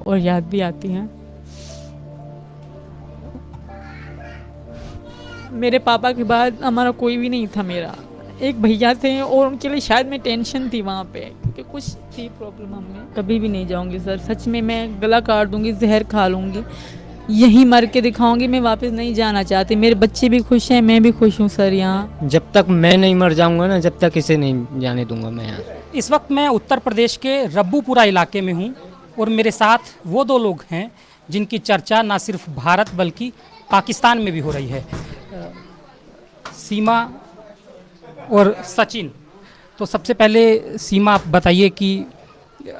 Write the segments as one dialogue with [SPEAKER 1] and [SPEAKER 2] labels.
[SPEAKER 1] और याद भी आती हैं। मेरे पापा के बाद हमारा कोई भी नहीं था। मेरा एक भैया थे और उनके लिए शायद मैं टेंशन थी वहाँ पे, क्योंकि कुछ थी प्रॉब्लम हमें। कभी भी नहीं जाऊँगी सर, सच में मैं गला काट दूँगी, जहर खा लूँगी, यहीं मर के दिखाऊंगी। मैं वापस नहीं जाना चाहती। मेरे बच्चे भी खुश हैं, मैं भी खुश हूँ सर यहाँ।
[SPEAKER 2] जब तक मैं नहीं मर जाऊंगा ना, जब तक इसे नहीं जाने दूंगा मैं यहाँ।
[SPEAKER 3] इस वक्त मैं उत्तर प्रदेश के रब्बूपुरा इलाके में हूँ और मेरे साथ वो दो लोग हैं जिनकी चर्चा ना सिर्फ भारत बल्कि पाकिस्तान में भी हो रही है, सीमा और सचिन। तो सबसे पहले सीमा, आप बताइए कि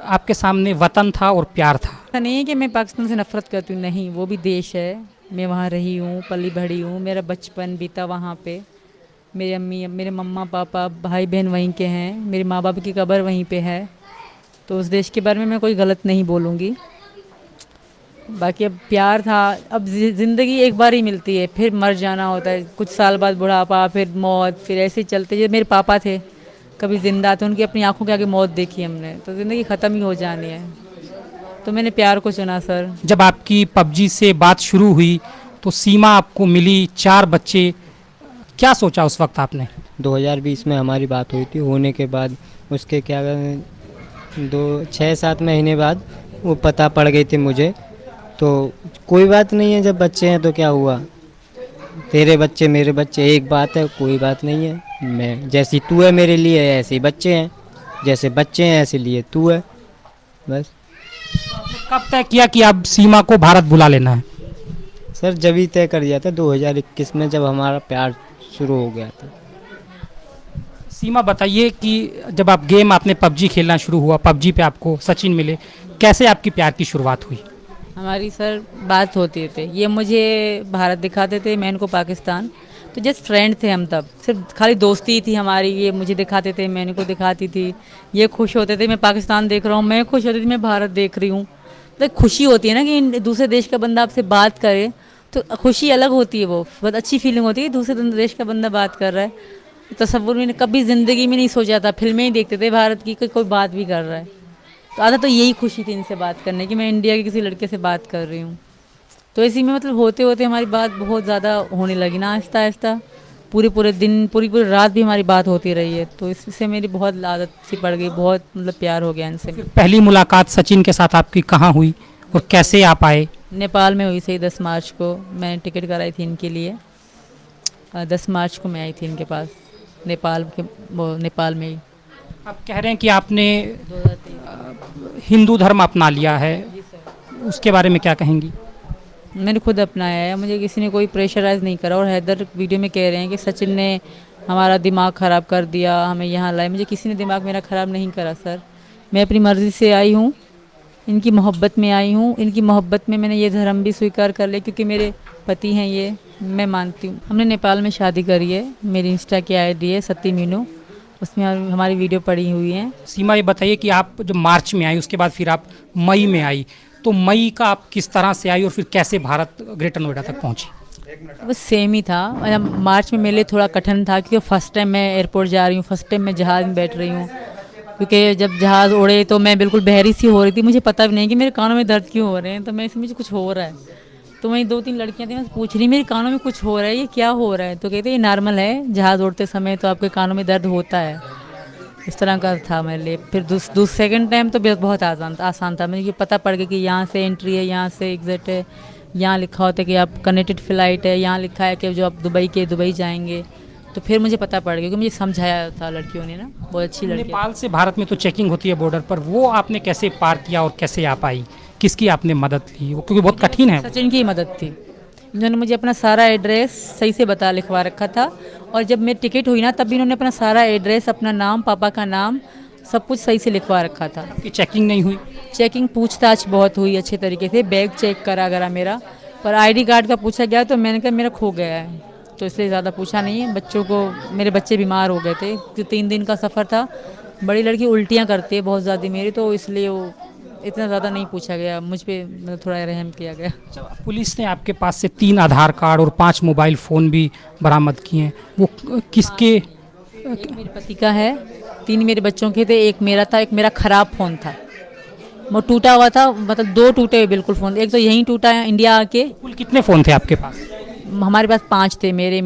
[SPEAKER 3] आपके सामने वतन था और प्यार था।
[SPEAKER 1] ऐसा नहीं है कि मैं पाकिस्तान से नफरत करती हूँ, नहीं, वो भी देश है। मैं वहाँ रही हूँ, पली बढ़ी हूँ, मेरा बचपन बीता वहाँ पे। मेरी अम्मी, मेरे मम्मा पापा भाई बहन वहीं के हैं, मेरे माँ बाप की कब्र वहीं पे है। तो उस देश के बारे में मैं कोई गलत नहीं बोलूँगी। बाकी अब प्यार था। अब ज़िंदगी एक बार ही मिलती है, फिर मर जाना होता है, कुछ साल बाद बुढ़ापा, फिर मौत, फिर ऐसे ही चलते। जब मेरे पापा थे कभी ज़िंदा थे, उनकी अपनी आंखों के आगे मौत देखी हमने, तो ज़िंदगी ख़त्म ही हो जानी है। तो मैंने प्यार को चुना सर।
[SPEAKER 3] जब आपकी पबजी से बात शुरू हुई तो सीमा आपको मिली, 4 बच्चे, क्या सोचा उस वक्त आपने?
[SPEAKER 2] 2020 में हमारी बात हुई थी। होने के बाद उसके क्या 6-7 महीने बाद वो पता पड़ गई थी मुझे। तो कोई बात नहीं है, जब बच्चे हैं तो क्या हुआ, तेरे बच्चे मेरे बच्चे एक बात है, कोई बात नहीं है। मैं जैसी तू है मेरे लिए, ऐसे ही बच्चे हैं, जैसे बच्चे हैं ऐसे लिए तू है, बस।
[SPEAKER 3] कब तय किया कि अब सीमा को भारत बुला लेना है?
[SPEAKER 2] सर जब ही तय कर दिया था 2021 में, जब हमारा प्यार शुरू हो गया था।
[SPEAKER 3] सीमा बताइए कि जब आप गेम आपने पबजी खेलना शुरू हुआ, पबजी पे आपको सचिन मिले, कैसे आपकी प्यार की शुरुआत हुई?
[SPEAKER 1] हमारी सर बात होती थे, ये मुझे भारत दिखाते थे, मैं इनको पाकिस्तान। तो जस्ट फ्रेंड थे हम, तब सिर्फ खाली दोस्ती थी हमारी। ये मुझे दिखाते थे, मैं इनको दिखाती थी। ये खुश होते थे मैं पाकिस्तान देख रहा हूँ, मैं खुश होती थी मैं भारत देख रही हूँ। तो खुशी होती है ना कि दूसरे देश का बंदा आपसे बात करे, तो खुशी अलग होती है, वो बहुत अच्छी फीलिंग होती है। दूसरे देश का बंदा बात कर रहा है, तसव्वुर में कभी ज़िंदगी में नहीं सोचा था। फिल्में ही देखते थे भारत की, कोई बात भी कर रहा है तो आधा तो यही खुशी थी इनसे बात करने की, मैं इंडिया के किसी लड़के से बात कर रही हूँ। तो इसी में मतलब होते होते हमारी बात बहुत ज़्यादा होने लगी ना, आहिस्ता आहिस्ता। पूरे पूरे दिन, पूरी पूरी रात भी हमारी बात होती रही है। तो इससे मेरी बहुत आदत सी पड़ गई, बहुत मतलब प्यार हो गया इनसे।
[SPEAKER 3] फिर पहली मुलाकात सचिन के साथ आपकी कहाँ हुई और कैसे आप आए?
[SPEAKER 1] नेपाल में हुई सही 10 मार्च को। मैंने टिकट कराई थी इनके लिए, 10 मार्च को मैं आई थी इनके पास, नेपाल में ही।
[SPEAKER 3] आप कह रहे हैं कि आपने हिंदू धर्म अपना लिया है, उसके बारे में क्या कहेंगी?
[SPEAKER 1] मैंने खुद अपनाया है, मुझे किसी ने कोई प्रेशराइज़ नहीं करा। और हैदर वीडियो में कह रहे हैं कि सचिन ने हमारा दिमाग ख़राब कर दिया, हमें यहाँ लाए। मुझे किसी ने दिमाग मेरा ख़राब नहीं करा सर। मैं अपनी मर्ज़ी से आई हूँ, इनकी मोहब्बत में आई हूँ। इनकी मोहब्बत में मैंने ये धर्म भी स्वीकार कर लिया, क्योंकि मेरे पति हैं ये, मैं मानती हूँ। हमने नेपाल में शादी करी है। मेरी इंस्टा की आईडी है सती मीनू, उसमें हमारी वीडियो पड़ी हुई है।
[SPEAKER 3] सीमा, ये बताइए कि आप जब मार्च में आई, उसके बाद फिर आप मई में आई, तो मई का आप किस तरह से आई और फिर कैसे भारत ग्रेटर नोएडा तक पहुंची?
[SPEAKER 1] बस सेम ही था। मार्च में मेरे लिए थोड़ा कठिन था, क्योंकि फर्स्ट टाइम मैं एयरपोर्ट जा रही हूँ, फर्स्ट टाइम मैं जहाज़ में बैठ रही हूँ। क्योंकि जब जहाज़ उड़े तो मैं बिल्कुल बहरी सी हो रही थी, मुझे पता भी नहीं कि मेरे कानों में दर्द क्यों हो रहे हैं। तो मैं इसमें मुझे कुछ हो रहा है। तो वहीं 2-3 लड़कियां थी, मैं पूछ रही मेरे कानों में कुछ हो रहा है, ये क्या हो रहा है? तो कहते ये नॉर्मल है, जहाज़ उड़ते समय तो आपके कानों में दर्द होता है। इस तरह का था मेरे लिए। फिर सेकंड टाइम तो बहुत आसान था। मुझे पता पड़ गया कि यहाँ से एंट्री है, यहाँ से एग्ज़िट है, यहाँ लिखा होता है कि आप कनेक्टेड फ़्लाइट है, यहाँ लिखा है कि जो आप दुबई जाएंगे। तो फिर मुझे पता पड़ गया, क्योंकि मुझे समझाया था लड़कियों ने ना, बहुत अच्छी लड़की।
[SPEAKER 3] नेपाल से भारत में तो चेकिंग होती है बॉर्डर पर, वो आपने कैसे पार किया और कैसे आप आई? किसकी आपने मदद ली वो, क्योंकि बहुत कठिन है?
[SPEAKER 1] सचिन की मदद थी। इन्होंने मुझे अपना सारा एड्रेस सही से लिखवा रखा था। और जब मेरी टिकट हुई ना, तब भी इन्होंने अपना सारा एड्रेस, अपना नाम, पापा का नाम, सब कुछ सही से लिखवा रखा था।
[SPEAKER 3] कि चेकिंग नहीं हुई?
[SPEAKER 1] चेकिंग पूछताछ बहुत हुई अच्छे तरीके से। बैग चेक करा गया मेरा, पर आईडी कार्ड का पूछा गया तो मैंने कहा मेरा खो गया है, तो इसलिए ज़्यादा पूछा नहीं है। बच्चों को, मेरे बच्चे बीमार हो गए थे, तो 3 दिन का सफ़र था। बड़ी लड़की उल्टियाँ करती है बहुत ज़्यादा मेरी, तो इसलिए वो इतना ज़्यादा नहीं पूछा गया मुझ पे, मतलब थोड़ा रहम किया गया।
[SPEAKER 3] पुलिस ने आपके पास से 3 आधार कार्ड और 5 मोबाइल फ़ोन भी बरामद किए हैं, वो किसके?
[SPEAKER 1] एक मेरे पति का है, 3 मेरे बच्चों के थे, एक मेरा था, एक मेरा ख़राब फ़ोन था। वो टूटा हुआ था, मतलब 2 टूटे हुए बिल्कुल फ़ोन। एक तो यहीं टूटा है इंडिया आके।
[SPEAKER 3] कुल कितने फ़ोन थे आपके पास?
[SPEAKER 1] हमारे पास 5 थे, मेरे